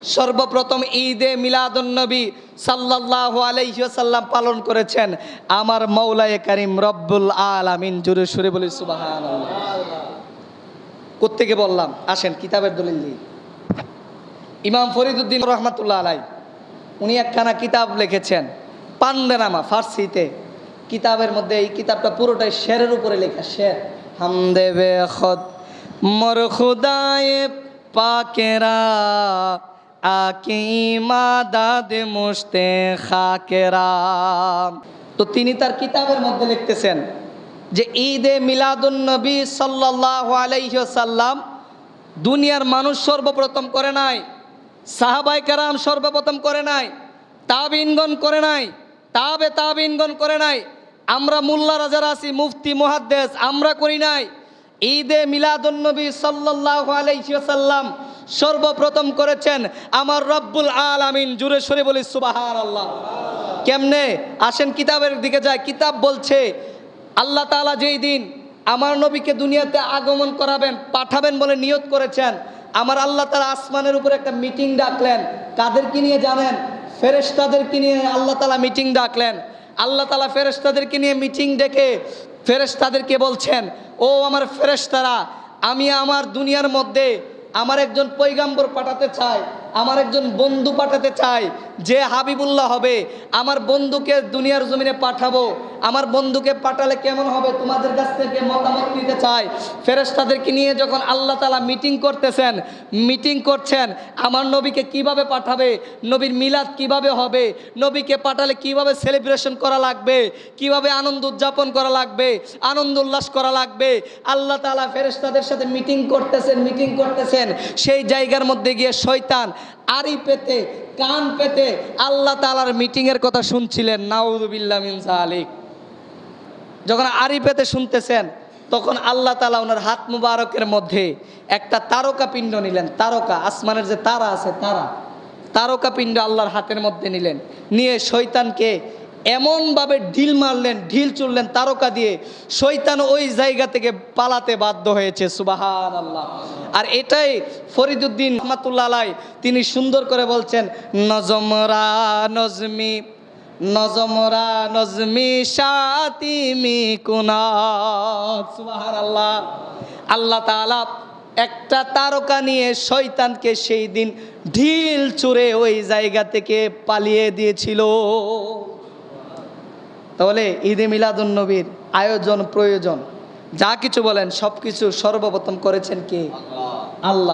সর্বপ্রথম ঈদে মিলাদুন্নবী সাল্লাল্লাহু আলাইহি ওয়াসাল্লাম পালন করেছেন আমার মওলায়ে কারীম রব্বুল আলামিন। জোরে সুরে বলি সুবহানাল্লাহ। কোত্থেকে বললাম, আসেন কিতাবের দলিল দিই। ইমাম ফরিদউদ্দীন রহমাতুল্লাহ আলাইহি উনি একখানা কিতাব লিখেছেন পান্ডেনামা ফার্সিতে। কিতাবের মধ্যে এই কিতাবটা পুরোটাই শেরের উপরে লেখা। শের হামদে বেখুদ মোর খুদায়ে পাকেরা আকি ইমাদাদ মুশতে খাকেরা। তো তিনি তার কিতাবের মধ্যে লিখতেছেন যে ঈদে মিলাদুন্নবী সাল্লাল্লাহু আলাইহি ওয়াসাল্লাম দুনিয়ার মানুষ সর্বপ্রথম করে নাই, সাহাবায়ে কেরাম সর্বপ্রথম করে নাই, তাবিঈনগণ করে নাই, তাবে তাবিঈনগণ করে নাই, আমরা মোল্লারা যারা আছি মুফতি মুহাদ্দিস আমরা করি নাই। ঈদে মিলাদুন্নবী সাল্লাল্লাহু আলাইহি ওয়াসাল্লাম সর্বপ্রথম করেছেন আমার রব্বুল আলামিন। জোরে সরে বলি সুবহানাল্লাহ। কেমনে? আসেন কিতাবের দিকে যায়। কিতাব বলছে আল্লাহ তাআলা যেই দিন আমার নবীকে দুনিয়াতে আগমন করাবেন, পাঠাবেন বলে নিয়ত করেছেন, আমার আল্লাহ তাআলা আসমানের উপরে একটা মিটিং ডাকলেন। কাদেরকে নিয়ে জানেন? ফেরেশতাদেরকে নিয়ে আল্লাহ তাআলা মিটিং ডাকলেন। আল্লাহ তাআলা ফেরেশতাদেরকে নিয়ে মিটিং ডেকে ফেরেশতাদেরকে বলছেন, ও আমার ফেরেশতারা, আমি আমার দুনিয়ার মধ্যে আমার একজন পয়গাম্বর পাঠাতে চাই, আমার একজন বন্ধু পাঠাতে চাই, যে হাবিবুল্লাহ হবে। আমার বন্ধুকে দুনিয়ার জমিনে পাঠাবো। আমার বন্ধুকে পাঠালে কেমন হবে তোমাদের কাছ থেকে মতামত নিতে চাই। ফেরেশতাদেরকে নিয়ে যখন আল্লাহ তাআলা মিটিং করতেছেন, মিটিং করছেন আমার নবীকে কিভাবে পাঠাবে, নবীর মিলাদ কিভাবে হবে, নবীকে পাঠালে কিভাবে সেলিব্রেশন করা লাগবে, কিভাবে আনন্দ উদযাপন করা লাগবে, আনন্দ উল্লাস করা লাগবে। আল্লাহ তাআলা ফেরেশতাদের সাথে মিটিং করতেছেন। সেই জায়গার মধ্যে গিয়ে শয়তান আড়ি পেতে কান পেতে আল্লাহ তাআলার মিটিংয়ের কথা শুনছিলেন। নাউযুবিল্লাহ মিন যালিক। যখন আড়ি পেতে শুনতেছেন তখন আল্লাহ তাআলা ওনার হাত মুবারকের মধ্যে একটা তারকা পিণ্ড নিলেন। তারকা, আসমানের যে তারা আছে, তারকা পিণ্ড আল্লাহর হাতের মধ্যে নিলেন। নিয়ে শয়তানকে এমনভাবে ঢিল মারলেন, ঢিল চুললেন তারকা দিয়ে, শয়তান ওই জায়গা থেকে পালাতে বাধ্য হয়েছে। সুবহানাল্লাহ। আর এটাই ফরিদউদ্দীন রহমাতুল্লাহ আলাইহি তিনি সুন্দর করে বলছেন, নজমরা নজমি শাতিমি কুনাত। সুবহানাল্লাহ। আল্লাহ তাআলা একটা তারকা নিয়ে শয়তানকে সেই দিন ঢিল ছুঁড়ে ওই জায়গা থেকে পালিয়ে দিয়েছিল। তাহলে ঈদে মিলাদুন্নবীর আয়োজন প্রয়োজন যা কিছু বলেন সব কিছু সর্বপ্রথম করেছেন কে? আল্লাহ।